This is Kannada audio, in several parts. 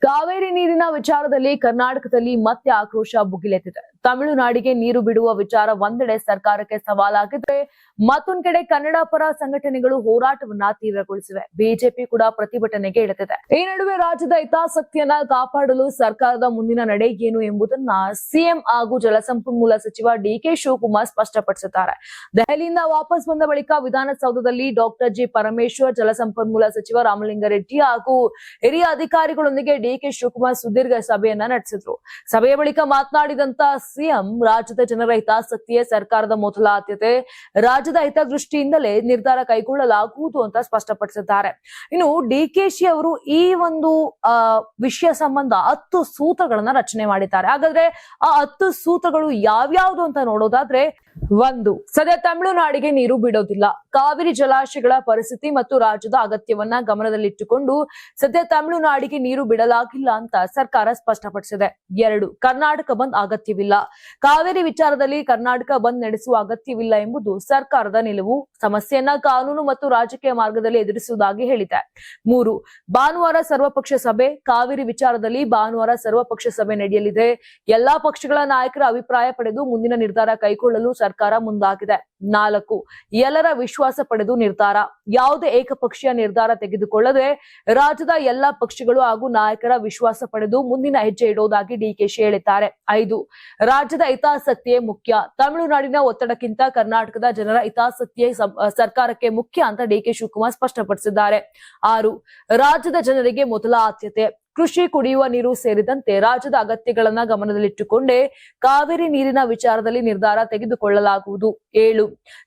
ಕಾವೇರಿ ನೀರಿನ ವಿಚಾರದಲ್ಲಿ ಕರ್ನಾಟಕದಲ್ಲಿ ಮತ್ತೆ ಆಕ್ರೋಶ ಭುಗಿಲೆದ್ದಿದೆ. ತಮಿಳುನಾಡಿಗೆ ನೀರು ಬಿಡುವ ವಿಚಾರ ಒಂದೆಡೆ ಸರ್ಕಾರಕ್ಕೆ ಸವಾಲಾಗಿದ್ರೆ, ಮತ್ತೊಂದು ಕಡೆ ಕನ್ನಡ ಪರ ಸಂಘಟನೆಗಳು ಹೋರಾಟವನ್ನ ತೀವ್ರಗೊಳಿಸಿವೆ. ಬಿಜೆಪಿ ಕೂಡ ಪ್ರತಿಭಟನೆಗೆ ಇಳಿದಿದೆ. ಈ ನಡುವೆ ರಾಜ್ಯದ ಹಿತಾಸಕ್ತಿಯನ್ನ ಕಾಪಾಡಲು ಸರ್ಕಾರದ ಮುಂದಿನ ನಡೆ ಏನು ಎಂಬುದನ್ನ ಸಿಎಂ ಹಾಗೂ ಜಲಸಂಪನ್ಮೂಲ ಸಚಿವ ಡಿಕೆ ಶಿವಕುಮಾರ್ ಸ್ಪಷ್ಟಪಡಿಸಿದ್ದಾರೆ. ದೆಹಲಿಯಿಂದ ವಾಪಸ್ ಬಂದ ಬಳಿಕ ವಿಧಾನಸೌಧದಲ್ಲಿ ಡಾಕ್ಟರ್ ಜಿ ಪರಮೇಶ್ವರ್, ಜಲಸಂಪನ್ಮೂಲ ಸಚಿವ ರಾಮಲಿಂಗಾರೆಡ್ಡಿ ಹಾಗೂ ಹಿರಿಯ ಅಧಿಕಾರಿಗಳೊಂದಿಗೆ ಡಿಕೆ ಶಿವಕುಮಾರ್ ಸುದೀರ್ಘ ಸಭೆಯನ್ನ ನಡೆಸಿದ್ರು. ಸಭೆಯ ಬಳಿಕ ಮಾತನಾಡಿದಂತ ಸಿಎಂ, ರಾಜ್ಯದ ಜನರ ಹಿತಾಸಕ್ತಿಯೇ ಸರ್ಕಾರದ ಮೊದಲ ಆದ್ಯತೆ, ರಾಜ್ಯದ ಹಿತದೃಷ್ಟಿಯಿಂದಲೇ ನಿರ್ಧಾರ ಕೈಗೊಳ್ಳಲಾಗುವುದು ಅಂತ ಸ್ಪಷ್ಟಪಡಿಸಿದ್ದಾರೆ. ಇನ್ನು ಡಿಕೆಶಿ ಅವರು ಈ ಒಂದು ವಿಷಯ ಸಂಬಂಧ 10 ಸೂತ್ರಗಳನ್ನ ರಚನೆ ಮಾಡಿದ್ದಾರೆ. ಹಾಗಾದ್ರೆ ಆ 10 ಸೂತ್ರಗಳು ಯಾವ್ಯಾವ್ದು ಅಂತ ನೋಡೋದಾದ್ರೆ, 1. ಸದ್ಯ ತಮಿಳುನಾಡಿಗೆ ನೀರು ಬಿಡೋದಿಲ್ಲ. ಕಾವೇರಿ ಜಲಾಶಯಗಳ ಪರಿಸ್ಥಿತಿ ಮತ್ತು ರಾಜ್ಯದ ಅಗತ್ಯವನ್ನ ಗಮನದಲ್ಲಿಟ್ಟುಕೊಂಡು ಸದ್ಯ ತಮಿಳುನಾಡಿಗೆ ನೀರು ಬಿಡಲಾಗಿಲ್ಲ ಅಂತ ಸರ್ಕಾರ ಸ್ಪಷ್ಟಪಡಿಸಿದೆ. 2. ಕರ್ನಾಟಕ ಬಂದ್ ಅಗತ್ಯವಿಲ್ಲ. ಕಾವೇರಿ ವಿಚಾರದಲ್ಲಿ ಕರ್ನಾಟಕ ಬಂದ್ ನಡೆಸುವ ಅಗತ್ಯವಿಲ್ಲ ಎಂಬುದು ಸರ್ಕಾರದ ನಿಲುವು. ಸಮಸ್ಯೆಯನ್ನ ಕಾನೂನು ಮತ್ತು ರಾಜಕೀಯ ಮಾರ್ಗದಲ್ಲಿ ಎದುರಿಸುವುದಾಗಿ ಹೇಳಿದೆ. 3. ಭಾನುವಾರ ಸರ್ವಪಕ್ಷ ಸಭೆ. ಕಾವೇರಿ ವಿಚಾರದಲ್ಲಿ ಭಾನುವಾರ ಸರ್ವಪಕ್ಷ ಸಭೆ ನಡೆಯಲಿದೆ. ಎಲ್ಲಾ ಪಕ್ಷಗಳ ನಾಯಕರ ಅಭಿಪ್ರಾಯ ಪಡೆದು ಮುಂದಿನ ನಿರ್ಧಾರ ಕೈಗೊಳ್ಳಲು ಸರ್ಕಾರ ಮುಂದಾಗಿದೆ. 4. ಎಲ್ಲರ ವಿಶ್ವಾಸ ಪಡೆದು ನಿರ್ಧಾರ. ಯಾವುದೇ ಏಕಪಕ್ಷೀಯ ನಿರ್ಧಾರ ತೆಗೆದುಕೊಳ್ಳದೆ ರಾಜ್ಯದ ಎಲ್ಲಾ ಪಕ್ಷಗಳು ಹಾಗೂ ನಾಯಕರ ವಿಶ್ವಾಸ ಪಡೆದು ಮುಂದಿನ ಹೆಜ್ಜೆ ಇಡುವುದಾಗಿ ಡಿಕೆಶಿ ಹೇಳಿದ್ದಾರೆ. 5. ರಾಜ್ಯದ ಹಿತಾಸಕ್ತಿಯೇ ಮುಖ್ಯ. ತಮಿಳುನಾಡಿನ ಒತ್ತಡಕ್ಕಿಂತ ಕರ್ನಾಟಕದ ಜನರ ಹಿತಾಸಕ್ತಿಯೇ ಸರ್ಕಾರಕ್ಕೆ ಮುಖ್ಯ ಅಂತ ಡಿಕೆ ಶಿವಕುಮಾರ್ ಸ್ಪಷ್ಟಪಡಿಸಿದ್ದಾರೆ. 6. ರಾಜ್ಯದ ಜನರಿಗೆ ಮೊದಲ ಆದ್ಯತೆ. ಕೃಷಿ, ಕುಡಿಯುವ ನೀರು ಸೇರಿದಂತೆ ರಾಜ್ಯದ ಅಗತ್ಯಗಳನ್ನ ಗಮನದಲ್ಲಿಟ್ಟುಕೊಂಡೇ ಕಾವೇರಿ ನೀರಿನ ವಿಚಾರದಲ್ಲಿ ನಿರ್ಧಾರ ತೆಗೆದುಕೊಳ್ಳಲಾಗುವುದು. 7.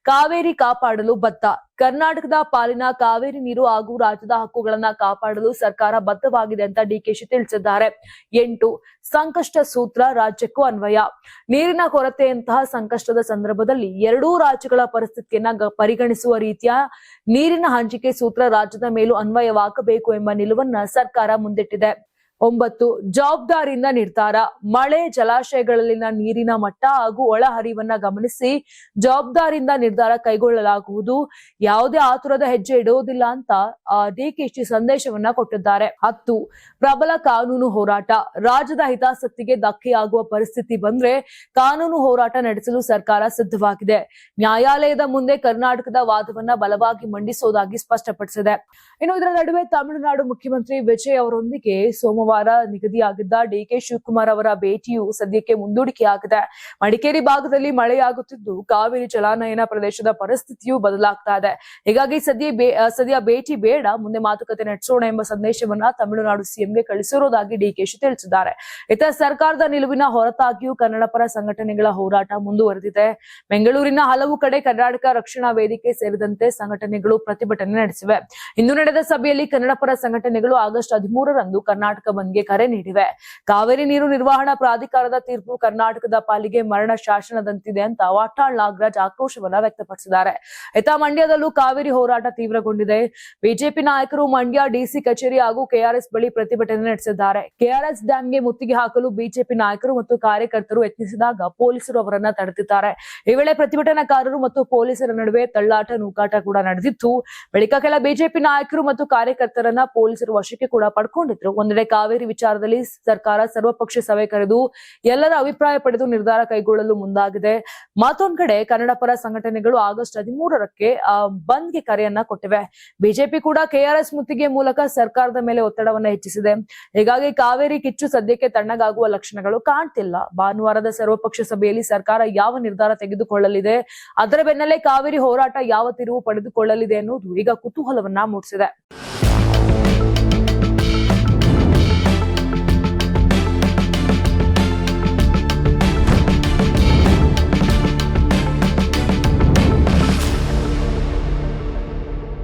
ಕಾವೇರಿ ಕಾಪಾಡಲು ಬದ್ಧ. ಕರ್ನಾಟಕದ ಪಾಲಿನ ಕಾವೇರಿ ನೀರು ಹಾಗೂ ರಾಜ್ಯದ ಹಕ್ಕುಗಳನ್ನ ಕಾಪಾಡಲು ಸರ್ಕಾರ ಬದ್ಧವಾಗಿದೆ ಅಂತ ಡಿಕೆಶಿ ತಿಳಿಸಿದ್ದಾರೆ. 8. ಸಂಕಷ್ಟ ಸೂತ್ರ ರಾಜ್ಯಕ್ಕೂ ಅನ್ವಯ. ನೀರಿನ ಕೊರತೆಯಂತಹ ಸಂಕಷ್ಟದ ಸಂದರ್ಭದಲ್ಲಿ ಎರಡೂ ರಾಜ್ಯಗಳ ಪರಿಸ್ಥಿತಿಯನ್ನ ಪರಿಗಣಿಸುವ ರೀತಿಯ ನೀರಿನ ಹಂಚಿಕೆ ಸೂತ್ರ ರಾಜ್ಯದ ಮೇಲೂ ಅನ್ವಯವಾಗಬೇಕು ಎಂಬ ನಿಲುವನ್ನ ಸರ್ಕಾರ ಮುಂದಿಟ್ಟಿದೆ. 9. ಜವಾಬ್ದಾರಿಯಿಂದ ನಿರ್ಧಾರ. ಮಳೆ, ಜಲಾಶಯಗಳಲ್ಲಿನ ನೀರಿನ ಮಟ್ಟ ಹಾಗೂ ಒಳಹರಿವನ್ನ ಗಮನಿಸಿ ಜವಾಬ್ದಾರಿಯಿಂದ ನಿರ್ಧಾರ ಕೈಗೊಳ್ಳಲಾಗುವುದು. ಯಾವುದೇ ಆತುರದ ಹೆಜ್ಜೆ ಇಡುವುದಿಲ್ಲ ಅಂತ ಡಿಕೆಶಿ ಸಂದೇಶವನ್ನ ಕೊಟ್ಟಿದ್ದಾರೆ. 10. ಪ್ರಬಲ ಕಾನೂನು ಹೋರಾಟ. ರಾಜ್ಯದ ಹಿತಾಸಕ್ತಿಗೆ ಧಕ್ಕೆಯಾಗುವ ಪರಿಸ್ಥಿತಿ ಬಂದ್ರೆ ಕಾನೂನು ಹೋರಾಟ ನಡೆಸಲು ಸರ್ಕಾರ ಸಿದ್ಧವಾಗಿದೆ. ನ್ಯಾಯಾಲಯದ ಮುಂದೆ ಕರ್ನಾಟಕದ ವಾದವನ್ನ ಬಲವಾಗಿ ಮಂಡಿಸುವುದಾಗಿ ಸ್ಪಷ್ಟಪಡಿಸಿದೆ. ಇನ್ನು ಇದರ ನಡುವೆ ತಮಿಳುನಾಡು ಮುಖ್ಯಮಂತ್ರಿ ವಿಜಯ್ ಅವರೊಂದಿಗೆ ಸೋಮವಾರ ನಿಗದಿಯಾಗಿದ್ದ ಡಿಕೆ ಶಿವಕುಮಾರ್ ಅವರ ಭೇಟಿಯು ಸದ್ಯಕ್ಕೆ ಮುಂದೂಡಿಕೆಯಾಗಿದೆ. ಮಡಿಕೇರಿ ಭಾಗದಲ್ಲಿ ಮಳೆಯಾಗುತ್ತಿದ್ದು ಕಾವೇರಿ ಜಲಾನಯನ ಪ್ರದೇಶದ ಪರಿಸ್ಥಿತಿಯು ಬದಲಾಗ್ತಾ ಇದೆ. ಹೀಗಾಗಿ ಸದ್ಯ ಭೇಟಿ ಬೇಡ, ಮುಂದೆ ಮಾತುಕತೆ ನಡೆಸೋಣ ಎಂಬ ಸಂದೇಶವನ್ನ ತಮಿಳುನಾಡು ಸಿಎಂಗೆ ಕಳಿಸಿರುವುದಾಗಿ ಡಿಕೆಶಿ ತಿಳಿಸಿದ್ದಾರೆ. ಇತ ಸರ್ಕಾರದ ನಿಲುವಿನ ಹೊರತಾಗಿಯೂ ಕನ್ನಡ ಪರ ಸಂಘಟನೆಗಳ ಹೋರಾಟ ಮುಂದುವರೆದಿದೆ. ಬೆಂಗಳೂರಿನ ಹಲವು ಕಡೆ ಕರ್ನಾಟಕ ರಕ್ಷಣಾ ವೇದಿಕೆ ಸೇರಿದಂತೆ ಸಂಘಟನೆಗಳು ಪ್ರತಿಭಟನೆ ನಡೆಸಿವೆ. ಇಂದು ನಡೆದ ಸಭೆಯಲ್ಲಿ ಕನ್ನಡ ಪರ ಸಂಘಟನೆಗಳು ಆಗಸ್ಟ್ 13ರಂದು ಕರ್ನಾಟಕ ಬಂದ್ಗೆ ಕರೆ ನೀಡಿವೆ. ಕಾವೇರಿ ನೀರು ನಿರ್ವಹಣಾ ಪ್ರಾಧಿಕಾರದ ತೀರ್ಪು ಕರ್ನಾಟಕದ ಪಾಲಿಗೆ ಮರಣ ಶಾಸನದಂತಿದೆ ಅಂತ ವಾಟಾಳ್ ನಾಗರಾಜ್ ಆಕ್ರೋಶವನ್ನ ವ್ಯಕ್ತಪಡಿಸಿದ್ದಾರೆ. ಇತ ಮಂಡ್ಯದಲ್ಲೂ ಕಾವೇರಿ ಹೋರಾಟ ತೀವ್ರಗೊಂಡಿದೆ. ಬಿಜೆಪಿ ನಾಯಕರು ಮಂಡ್ಯ ಡಿಸಿ ಕಚೇರಿ ಹಾಗೂ ಕೆಆರ್ಎಸ್ ಬಳಿ ಪ್ರತಿಭಟನೆ ನಡೆಸಿದ್ದಾರೆ. ಕೆಆರ್ಎಸ್ ಡ್ಯಾಂಗೆ ಮುತ್ತಿಗೆ ಹಾಕಲು ಬಿಜೆಪಿ ನಾಯಕರು ಮತ್ತು ಕಾರ್ಯಕರ್ತರು ಯತ್ನಿಸಿದಾಗ ಪೊಲೀಸರು ಅವರನ್ನ ತಡೆದಿದ್ದಾರೆ. ಈ ವೇಳೆ ಪ್ರತಿಭಟನಾಕಾರರು ಮತ್ತು ಪೊಲೀಸರ ನಡುವೆ ತಳ್ಳಾಟ, ನೂಕಾಟ ಕೂಡ ನಡೆದಿತ್ತು. ಬಳಿಕ ಕೆಲ ಬಿಜೆಪಿ ನಾಯಕರು ಮತ್ತು ಕಾರ್ಯಕರ್ತರನ್ನ ಪೊಲೀಸರು ವಶಕ್ಕೆ ಕೂಡ ಪಡ್ಕೊಂಡಿದ್ರು. ಒಂದೆಡೆ ಕಾವೇರಿ ವಿಚಾರದಲ್ಲಿ ಸರ್ಕಾರ ಸರ್ವಪಕ್ಷ ಸಭೆ ಕರೆದು ಎಲ್ಲರ ಅಭಿಪ್ರಾಯ ಪಡೆದು ನಿರ್ಧಾರ ಕೈಗೊಳ್ಳಲು ಮುಂದಾಗಿದೆ. ಮತ್ತೊಂದು ಕಡೆ ಕನ್ನಡ ಪರ ಸಂಘಟನೆಗಳು ಆಗಸ್ಟ್ 13ಕ್ಕೆ ಬಂದ್ಗೆ ಕರೆಯನ್ನ ಕೊಟ್ಟಿವೆ. ಬಿಜೆಪಿ ಕೂಡ ಕೆಆರ್ಎಸ್ ಮುತ್ತಿಗೆ ಮೂಲಕ ಸರ್ಕಾರದ ಮೇಲೆ ಒತ್ತಡವನ್ನ ಹೆಚ್ಚಿಸಿದೆ. ಹೀಗಾಗಿ ಕಾವೇರಿ ಕಿಚ್ಚು ಸದ್ಯಕ್ಕೆ ತಣ್ಣಗಾಗುವ ಲಕ್ಷಣಗಳು ಕಾಣ್ತಿಲ್ಲ. ಭಾನುವಾರದ ಸರ್ವಪಕ್ಷ ಸಭೆಯಲ್ಲಿ ಸರ್ಕಾರ ಯಾವ ನಿರ್ಧಾರ ತೆಗೆದುಕೊಳ್ಳಲಿದೆ, ಅದರ ಬೆನ್ನಲ್ಲೇ ಕಾವೇರಿ ಹೋರಾಟ ಯಾವ ತಿರುವು ಪಡೆದುಕೊಳ್ಳಲಿದೆ ಅನ್ನೋದು ಈಗ ಕುತೂಹಲವನ್ನ ಮೂಡಿಸಿದೆ.